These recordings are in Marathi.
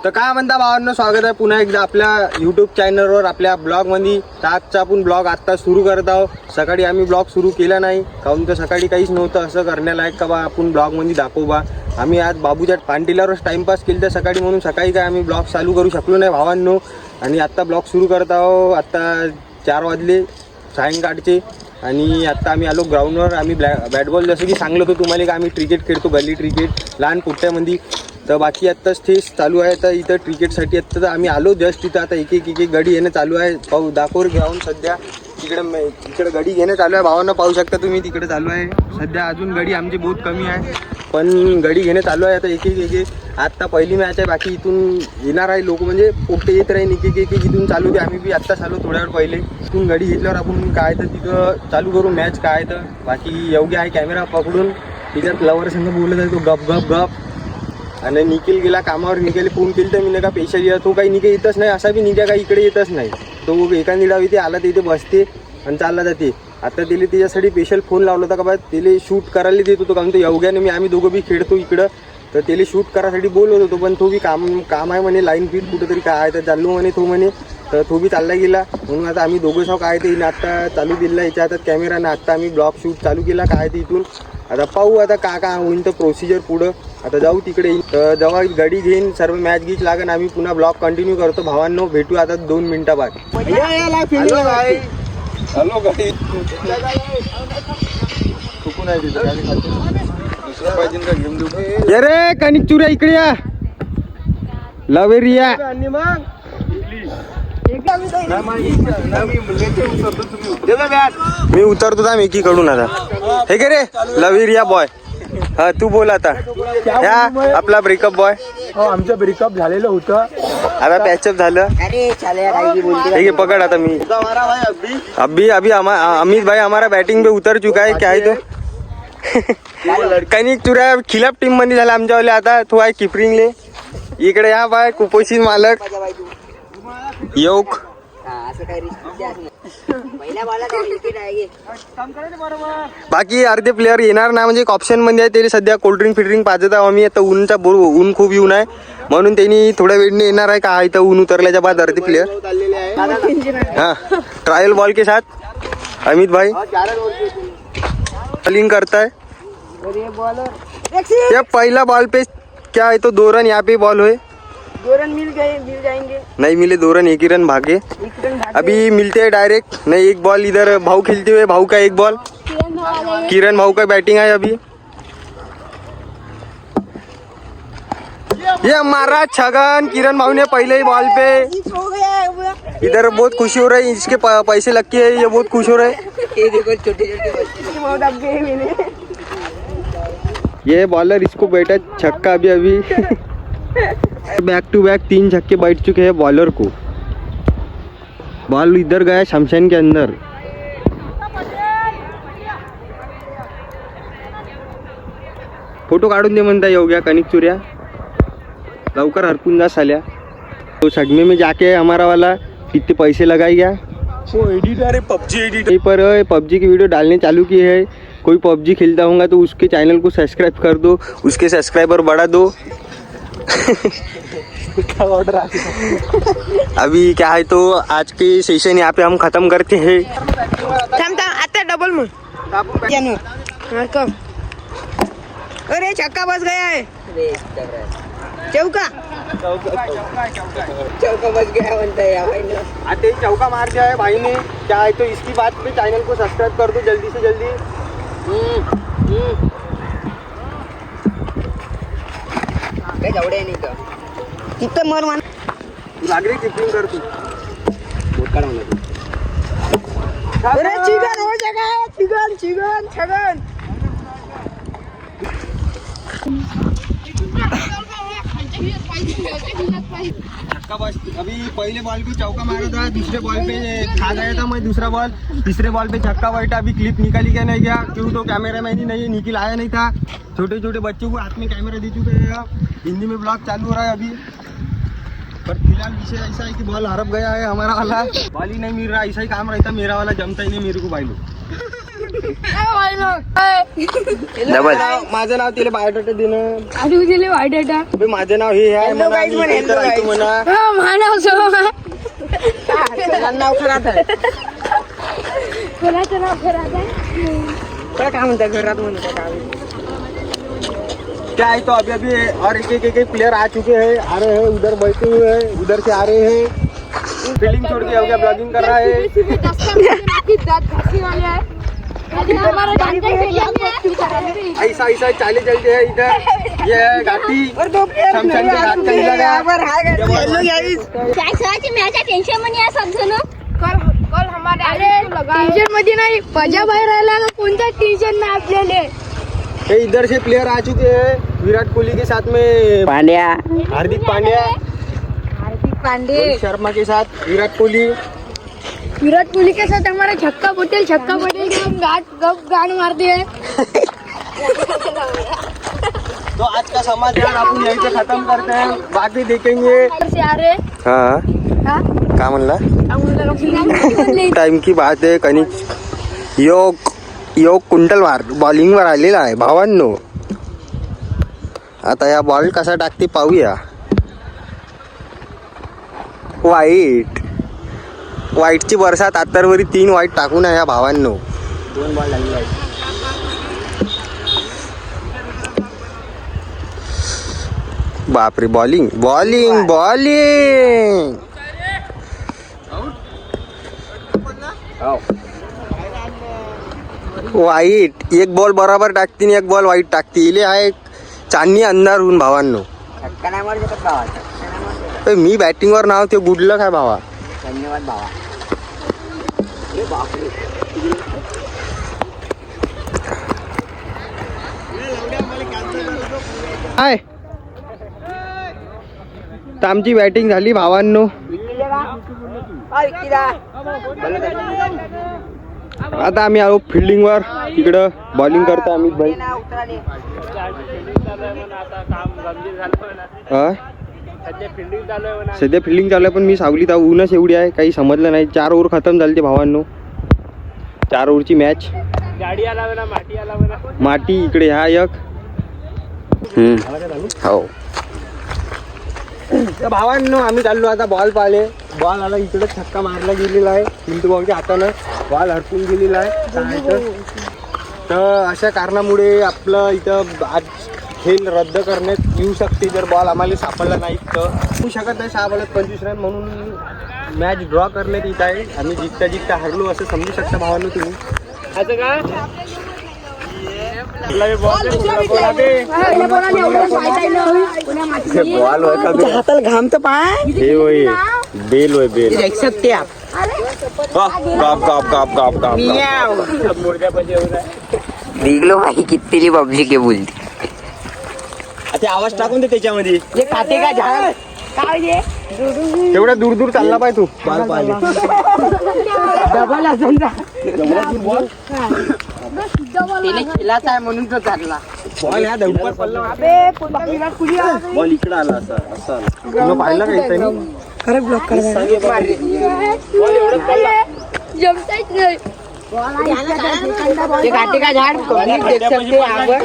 तर काय म्हणता भावांनो, स्वागत आहे पुन्हा एकदा आपल्या यूट्यूब चॅनलवर, आपल्या ब्लॉगमध्ये. तर आजचा आपण ब्लॉग आत्ता सुरू करत आहोत. सकाळी आम्ही ब्लॉग सुरू केला नाही, काहून तर सकाळी काहीच नव्हतं असं करण्यालायक का बा आपण ब्लॉगमध्ये दाखवू बा. आम्ही आज बाबूच्या पानटिल्यावरच टाईमपास केला तर सकाळी, म्हणून सकाळी काय आम्ही ब्लॉग चालू करू शकलो नाही भावांनो. आणि आत्ता ब्लॉग सुरू करत आहोत. आत्ता 4 वाजले सायंकाळचे आणि आत्ता आम्ही आलो ग्राउंडवर. आम्ही बॅटबॉल जसं की सांगलं होतं तुम्हाला, की आम्ही क्रिकेट खेळतो, गल्ली क्रिकेट लहान पोट्ट्यामध्ये. तर बाकी आत्ताच तेच चालू आहे. तर इथं क्रिकेटसाठी आत्ता तर आम्ही आलो जस्ट. इथं आता एक एक गडी येणं चालू आहे. पाहू दाखवर ग्राउंड सध्या तिकडे गडी घेणं चालू आहे भावांना. पाहू शकता तुम्ही, तिकडे चालू आहे सध्या. अजून गडी आमची बहुत कमी आहे, पण गडी घेणं चालू आहे आता एक एक. आत्ता पहिली मॅच आहे, बाकी इथून येणार आहे लोक, म्हणजे पोट्टे येत राहील एक एक इथून चालू होते. आम्ही बी आत्ताच आलो थोड्या वेळ पहिले. इथून गडी घेतल्यावर आपण काय तर तिथं चालू करू मॅच. काय तर बाकी योग्य आहे कॅमेरा पकडून तिच्यात लवर संग बोलत आहे तो गप गप गप. आणि निखिल गेला कामावर. निखिल फोन केली तर मी नाही का पेशा या, तो काही निघे येतच नाही. असा बी निघ्या काही इकडे येतच नाही. तो एका डाव इथे आला तर इथे बसते आणि चालला जाते. आता तिला त्याच्यासाठी स्पेशल फोन लावला होता का बा तिला शूट करायला देत होतो, कारण तो योग्याने आम्ही दोघं बी खेळतो इकडं. तर त्याला शूट करायसाठी बोलवत होतो, पण तो बी काम आहे म्हणे, लाईन फीट कुठंतरी काय आहे तर चाललो म्हणे तो म्हणे. तर तो बी चालला गेला. म्हणून आता आम्ही दोघं साव काय ते आत्ता चालू दिला याच्या हातात कॅमेरानं. आत्ता आम्ही ब्लॉग शूट चालू केला काय ते इथून. आता पाहू आता काय होईल तर प्रोसिजर पुढं. आता जाऊ तिकडे. तर जेव्हा गाडी घेईन सर्व मॅच गीच लागेल, आम्ही पुन्हा ब्लॉग कंटिन्यू करतो भावांनो. भेटू आता 2 मिनिटा बाद. हॅलो गाडी चुकून आहे तिथं गाडी खाते. दुसरं पाहिजे का घेऊन देऊ? ये रे कणिक चुऱ्या इकडे या. लवेरिया मी उतरतो था मेकीकडून आता. हे गे रे लवेरिया बॉय. हा तू बोल आता. ह्या आपला ब्रेकअप बॉय. आमचं ब्रेकअप झालेलं होतं, आता पॅचअप झालं. हे पकड आता. मी अभी अमित भाई हमारा बैटिंग पे उतर चुका है. क्या है तो कनिक चुऱ्या खिलाफ टीम मध्ये झाला आमच्यावाले. आता तो आहे किपरिंगले. इकडे या बाय कुपोषित मालक योग. बाकी अर्धे प्लेअर येणार ना, म्हणजे ऑप्शन मध्ये आहे. ते सध्या कोल्ड्रिंक फिल्ड्रिंक पाजत आहोत आम्ही. आता ऊन खूप येऊन आहे, म्हणून त्यांनी थोड्या वेळने येणार आहे. का इथं ऊन उतरल्याच्या बाद अर्धे प्लेअर. हाँ ट्रायल बॉल के साथ अमित भाई बॉलिंग करता है. ये पहला बॉल पे क्या है तो 2 रन यहाँ पे बॉल हुए. 2 रन मिल जाएंगे. नहीं मिले 2 रन, 1 ही रन भागे. अभी मिलते हैं डायरेक्ट. नहीं एक बॉल इधर भाऊ खेलते हुए, भाऊ का 1 बॉल. किरण भाऊ का बैटिंग है अभी. ये मारा छगन किरण भाऊ ने पहले ही बॉल पे. इधर बहुत खुशी हो रही है, इसके पैसे लग के है, ये बहुत खुश हो रहे हैं. ये देखो छोटे छोटे ये बॉलर इसको बैठा छक्का. अभी बैक टू बैक 3 छक्के बैठ चुके हैं बॉलर को. बॉल इधर गया शमशान के अंदर. फोटो काढून दे म्हणता योग्या कनिक चुऱ्या. लवकर हरकून जा साल्या. तो सगमे में जाके हमारा वाला कितने पैसे लगाई गया. वो एडिटर है, पबजी एडिटर. पर पबजी की वीडियो डालने चालू की है. कोई पबजी खेलता होगा तो उसके चैनल को सब्सक्राइब कर दो, उसके सब्सक्राइबर बढ़ा दो. ऑर्डर अभी क्या है तो आज के सेशन यहाँ पे हम खत्म करते हैं. थांब आता डबल मग. अरे छक्का बस गया है. चौका बस गया बनता है. आते ही चौका मार दिया है भाई ने. क्या है तो इसकी बात पे चैनल को सब्सक्राइब कर दो जल्दी से जल्दी. काय जावडे नाही का तिथं मर मान लाग रे किपिंग कर तू. बोट काढा मला तू. अरे चिगन हो जगा. चिगन छगन छक्का बस. अभी पहले बॉल पे चौका मारा था, दूसरे बॉल पे खा गया था मैं दूसरा बॉल. तीसरे बॉल पे छक्का बैठा. अभी क्लिप निकाली क्या नहीं गया, क्यों तो कैमरा मैन ही नहीं है, निखिल आया नहीं था. छोटे छोटे बच्चों को हाथ में कैमरा दे चुके हैं. हिंदी में ब्लॉग चालू हो रहा है अभी. पर फिलहाल विषय ऐसा है कि बॉल हड़प गया है हमारा वाला. बॉल ही नहीं मिल रहा. ऐसा ही काम रहता मेरा वाला, जमता ही नहीं मेरे को भाई लोग. डबल माझं नाव तिला बायोडाटा देणं. आधी दिले वाईटाटा बे, माझं नाव हे आहे म्हणा, मी इथे तर ऐकू म्हणा. मानव सो नाव खराब आहे कोणाचं नाव खराब आहे काय म्हणतात घरात म्हणतात काय क्या है तो अभी अभी और एक प्लेयर आ चुके हैं, आ रहे हैं, उधर बैठे हुए हैं, उधर से आ रहे हैं. फील्डिंग छोड़ के हो गया, ब्लॉगिंग कर रहा है. ऐसा ऐसा चाले चलते हैं इधर. ये है घाटी, शमशान के घाट का इलाका. टेन्शन मध्ये नाही मजा बाहेर राहिला ना कोणता टेन्शन नाही आपल्याला. ये इधर से प्लेयर आ चुके हैं विराट कोहली के साथ में, पांड्या हार्दिक पांड्या, पांडे रोहित शर्मा के साथ विराट कोहली. विराट कोहली के साथ हमारा छक्का पटेल के हम गान मारते हैं. तो आज का समाचार आपण यहीं पे खत्म करते हैं, बाकी देखेंगे. से आ रहे हाँ हाँ क्या म्हणला. हम टाइम की बात आहे. कनिक योग कुंटल बॉलिंगवर आलेला आहे भावांनो. आता या बॉल कसा टाकते पाहूया. वाईटची बरसात आत्तावरी 3 वाईट टाकून आहे या भावांनो. 2 बॉल लागली वाईट. बापरे, बॉलिंग वाईट. एक बॉल बरोबर टाकते एक बॉल वाईट टाकते. इले आहे चांदणी अंधार होऊन भावांनो. छक्का नाही मारू शकत भावा छक्का नाही मारू शकत. मी बॅटिंगवर नाव ते गुडलं काय भावा. धन्यवाद भावा. हाय, तर आमची बॅटिंग झाली भावांनो. आता आम्ही आलो फिल्डिंगवर. इकडं बॉलिंग करतो आम्ही भाई. सध्या फिल्डिंग चालू आहे पण मी सावलीत आहो. ऊनच एवढी आहे काही समजलं नाही. 4 ओव्हर खतम झाले ते भावांनो. 4 ओव्हरची मॅच. माटी इकडे ह्या एक. हो तर भावांनो आम्ही चाललो आता बॉल पाहिले. बॉल आला इकडे छक्का मारला गेलेला आहे. पिंटू भाऊच्या हातानं बॉल हरपून गेलेला आहे. तर अशा कारणामुळे आपलं इथं आज खेळ रद्द करण्यात येऊ शकते जर बॉल आम्हाला सापडला नाही तर. होऊ शकत नाही 6 बॉलात 25 रन म्हणून मॅच ड्रॉ करण्यात येत आहे. आम्ही जिंकता हरलो असं समजू शकता भावांनो तुम्ही. हाताला घाम तर पाय बेल होय बेल. निघलो भाई किती पबजी के बोलते. आता आवाज टाकून दे त्याच्यामध्ये. खाते का झाड तेवढा दूर चालला पाहिजे तू. बॉल पाहिले डबल असेल खेळाचा आहे म्हणून तो चालला. बॉल ह्या धडपड पडला. बॉल इकडे आला असा तुला पाहिलं का इथं. खरं ब्लॉक जमताच नाही. ये घाटे का झाड़ पब्लिक देख सकते हैं यहाँ पर.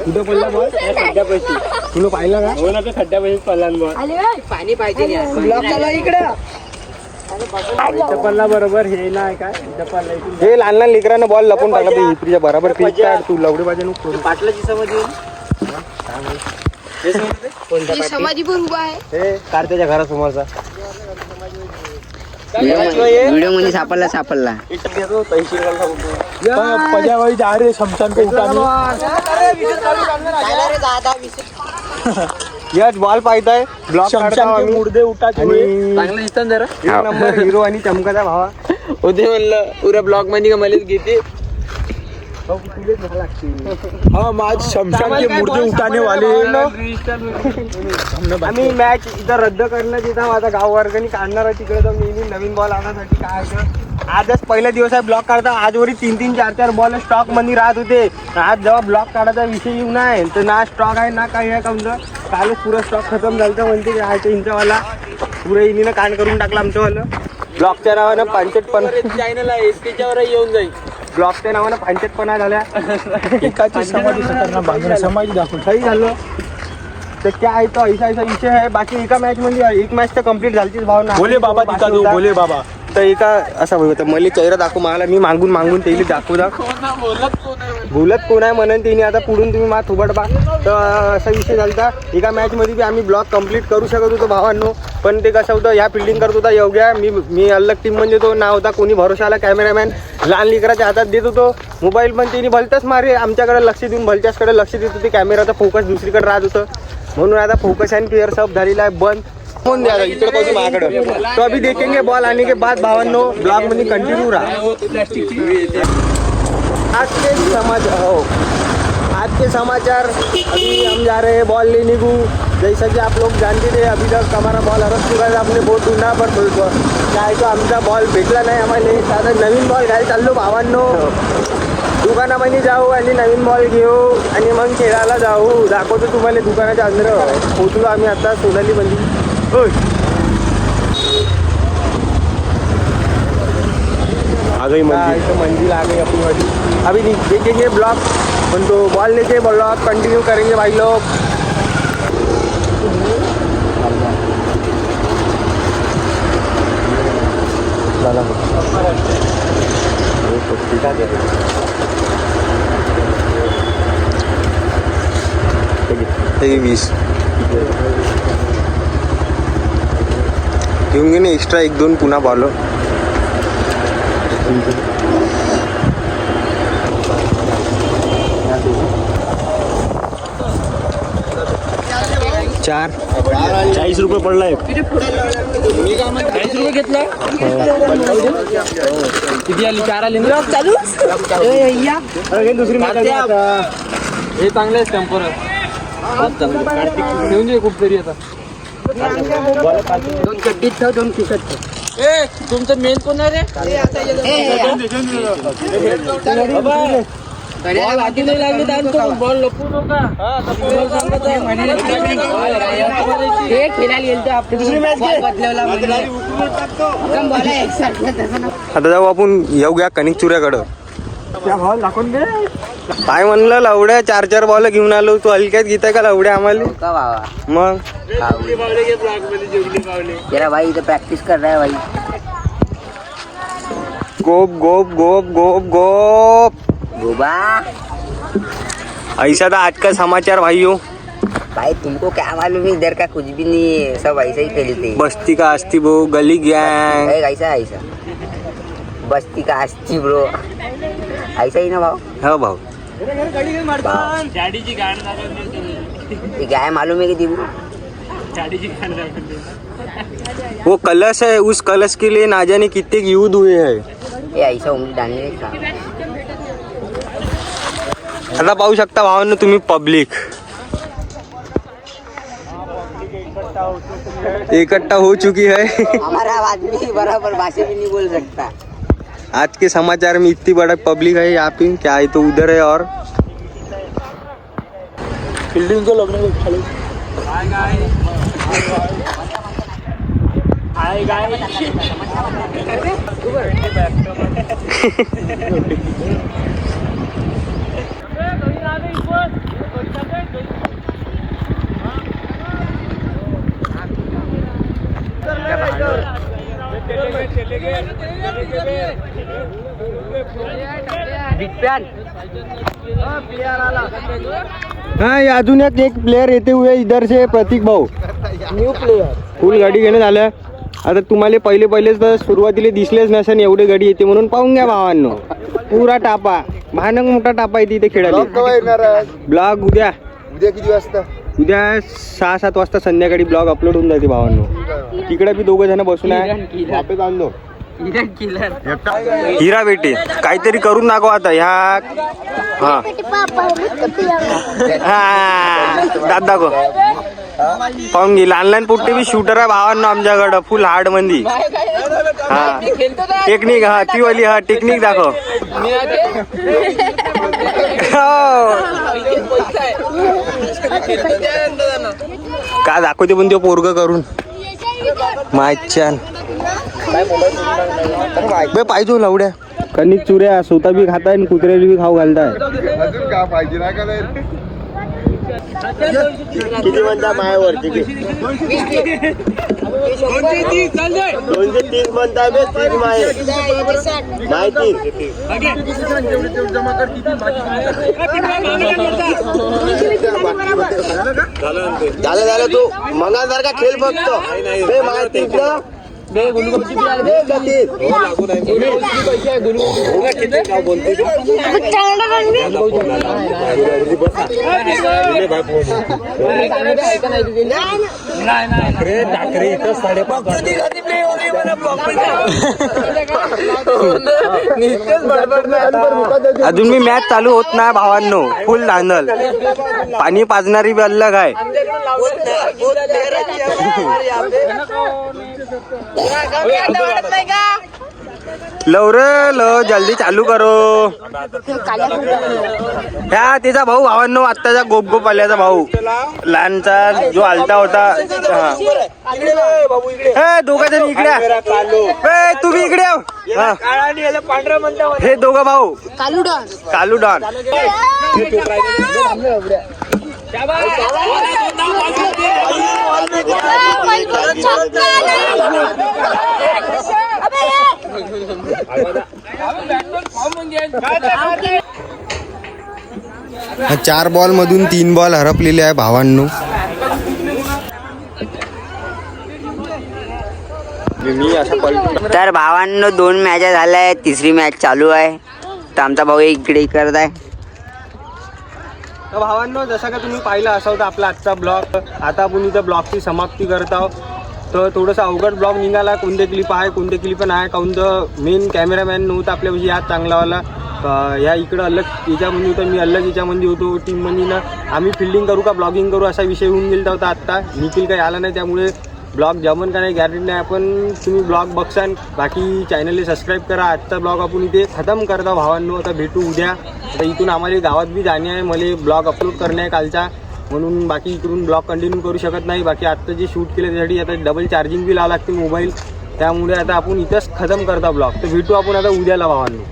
कुठं पडला बॉल खड्ड्यापाशी. तुला पाहिलं का. हो ना ते खड्ड्यापाशी पडला बॉल. पाणी पाहिजे ब्लॉक झाला इकडं. इथं पडला बरोबर. हे नाही काय हे लहान लहान लेकरांना बॉल लपून टाकला पाहिजे. इकडच्या बरोबर पिच काढ तू लवडे पाहिजे. पाटलाची समज समाधी पण उभा आहे. हे कारत्याच्या घरासमोरचा व्हिडिओ मध्ये सापडला पजावाई जा रे शमशान पे याच बॉल पाहताय. ब्लॉक शमशान के मुर्दे उठाचे चांगलं दिसतं जरा. 1 नंबर हिरो आणि चमकाचा भावा. होते म्हणलं पुऱ्या ब्लॉक मध्ये का मलाच घेते. हम आज शमशान के मुर्दे उठाने वाले. आम्ही मॅच इथं रद्द करण्यात येतात. आता गाव वर्गणी काढणार आहे तिकडे. तर नेहमी नवीन बॉल आणण्यासाठी काय आजच पहिला दिवस आहे ब्लॉक काढता. आजवरी 3-3, 4-4 बॉल स्टॉक मध्ये राहत होते. आज जेव्हा ब्लॉक काढायचा विषय येऊ नाही तर ना स्टॉक आहे ना काही आहे. काऊन कालच पुरा स्टॉक खतम झालं म्हणते आहे ते इंचावाला. पुरे इनीनं कांड करून टाकला आमच्यावालं. ब्लॉगच्या नावानं पांचटपणा चॅनल आहे त्याच्यावर येऊन जाईल. ब्लॉगच्या नावानं पांचटपणा झाल्या. एकाची समाधी सटांना बांधून समाधी दाखवून सही झालं. तर क्या आहे तो ऐसा ऐसा विषय आहे. बाकी एका मॅच मध्ये एक मॅच तर कम्प्लीट झालीच भावना. बोले बाबा तिका दो बोले बाबा. तर एका असा होता मला चेहरा दाखव मला मी मागून मागून त्याला दाखवू बोलत कोण आहे म्हणून तिने आता पुढून तुम्ही मा थोबड बा. तर असा विषय झाला. एका मॅच मध्ये बी आम्ही ब्लॉग कम्प्लीट करू शकत होतो भावांनो. पण ते कसं होतं ह्या फिल्डिंग करत होता योग्य. मी अलग टीम म्हणजे तो ना होता कोणी भरोशाला कॅमेरामॅन लहान लेकराच्या हातात देत होतो मोबाईल. पण तिने भलतंच मारे आमच्याकडे लक्ष देऊन भलत्याचकडे लक्ष देत होते. कॅमेराचा फोकस दुसरीकडे राहत होतं म्हणून आता फोकस अँड क्लिअर सब झालेला आहे बंद. फोन द्या इकडे पासून माझ्याकडे. तो अभी देखेंगे बॉल आने के बाद भावांनो ब्लॉग मध्ये कंटिन्यू रहा. आज के समाचार अभी हम जा रहे हैं बॉल लेने को. जैसा कि आप लोग जानते थे अभी तक हमारा बॉल हरस चुका है. आपने बहुत ढूंढा पर काय तो आमचा बॉल भेटला नाही आम्हाला. आता नवीन बॉल घ्यायला चाललो भावांनो. दुकानामध्ये जाऊ आणि नवीन बॉल घेऊ आणि मग खेळायला जाऊ. दाखवतो तुम्हाला दुकानाच्या अंदर. पोचलो आम्ही आता सोनाली मध्ये. आ गई मंजिल आ गई अपनी वाली. अभी देखेंगे ब्लॉग पण तो बॉल लेके ब्लॉग कंटिन्यू करेंगे भाई लोग. वीस घेऊन घे ना एक्स्ट्रा 1-2 पुन्हा बॉल. चार 40 रुपये पडलाय. 40 रुपये घेतला. किती आली 4 आली चालू. दुसरी हे चांगलं आहे स्टॅम्पर घेऊन जाईल खूप तरी. आता 2 कड्डीत ठेव 2 खिशात ठेव. तुमचं मेन कोण आहे रे. बॉल लपू नका. आता जाऊ आपण येऊ घ्या कणिक चुऱ्याकडं. दाखवून दे. काय म्हणलं लवड्या 4 बॉल घेऊन आलो. तू हलक्यात घेताय का लवड्या आम्हाला. का बाबा मग तेरा भाई इधर प्रैक्टिस कर रहा है भाई. गोप गोप गोप गोप गोप. गोबा ऐसा था आज का समाचार भाइयों. भाई तुमको क्या मालूम इधर का कुछ भी नहीं है. सब ऐसा ही खेलते हैं. बस्ती का आस्ती बो गली गैंग. ऐसा ऐसा बस्ती का आस्ती ब्रो. ऐसा ही ना भाव. हाँ भाव. ये गाय मालूम है कि दिबू. वो कलश है उस कलश के लिए ना जाने कितने युद्ध हुए हैं. ये ऐसा उंगली डालने नहीं का. आता पाहू शकता भावांनो तुम्ही पब्लिक इकट्ठा हो चुकी है. हमारा आदमी बराबर भाषा भी नहीं बोल सकता. आज के समाचार में इतनी बड़ा पब्लिक है यहाँ पे. क्या है तो उधर है और बिल्डिंग को लग्न हाँ ये अजून एक प्लेयर येते हुए इधर से प्रतीक भाऊ. New player. फुल गाडी घेणं झालं. आता तुम्हाला पहिलेच तर सुरुवातीला दिसलेच नसेल एवढे गाडी येते म्हणून पाहून घ्या भावांनो. पुरा टापा भयानक मोठा टापा आहे तिथे खेळायला. ब्लॉग उद्या किती वाजता. उद्या 6-7 वाजता संध्याकाळी ब्लॉग अपलोड होऊन जाते भावांनो. तिकडे बी 2 जण बसून आहे. वापस आणलो हिरा बेटे काहीतरी करून दाखव आता ह्या. हा दाद दाखव. पाहून घे लहान लहान पुट्टे बी शूटर आहे भावांना आमच्याकडं फुल हार्ड मंदी. हा टेक्निक. हा ती वाली. हा टेक्निक दाखव. का दाखवते पण ते पोरग करून. मायच्यान बे पाहिजे लावड्या कणिक चुऱ्या स्वतः बी खाताय आणि कुत्र्याला बी खाऊ घालताय. अजून का पाहिजे ना का किती म्हणता मायावर किती 230 म्हणता बे 30 माय माहिती झालं तू मंगासारखा खेळ बघतो बे माहिती अजून मी मॅच चालू होत नाही भावांनो. फुल धांदल पाणी पाजणारी बी अलग आहे. लवरे जल्दी चालू करो. ह्या तिचा भाऊ भावांनो आत्ताचा गोप आल्याचा भाऊ लहानचा जो आलता होता. हे दोघा जण इकडे तुम्ही इकडे हे दोघं भाऊ कालू डॉन चार बॉल मधून 3 बॉल हरपलेले आहे भावांनो. तर भावांनो 2 मॅच झाल्या, तिसरी मॅच चालू आहे. तर आमचा भाऊ इकडे करत आहे. तर भावांनो जसं का तुम्ही पाहिलं असावं तर आपला आजचा ब्लॉग आता आपण इथं ब्लॉगची समाप्ती करत आहोत. तर थोडंसं अवघड ब्लॉग निघाला. कोणते क्लिप आहे कोणते क्लिप नाही काहून तर मेन कॅमेरामॅन नव्हता आपल्यापाशी यात चांगलावाला. या इकडं अलग याच्यामध्ये होतं मी अलग याच्यामध्ये होतो टीममध्ये ना. आम्ही फिल्डिंग करू का ब्लॉगिंग करू असा विषय होऊन गेला होता. आत्ता निखिल काही आला नाही त्यामुळे ब्लॉग जमन का नाही गॅरंटी नाही. आपण तुम्ही ब्लॉग बघसान बाकी चॅनलला सबस्क्राईब करा. आजचा ब्लॉग आपण इथे खतम करता भावांनो. आता भेटू उद्या. आता इथून आम्हाला गावात बी जाणे आहे. मला ब्लॉग अपलोड करणे आहे कालचा म्हणून बाकी इकडून ब्लॉग कंटिन्यू करू शकत नाही. बाकी आत्ता जे शूट केलं त्यासाठी आता डबल चार्जिंग बी लावावं लागते मोबाईल त्यामुळे आता आपण इथंच खतम करता ब्लॉग. तर भेटू आपण आता उद्याला भावांनो.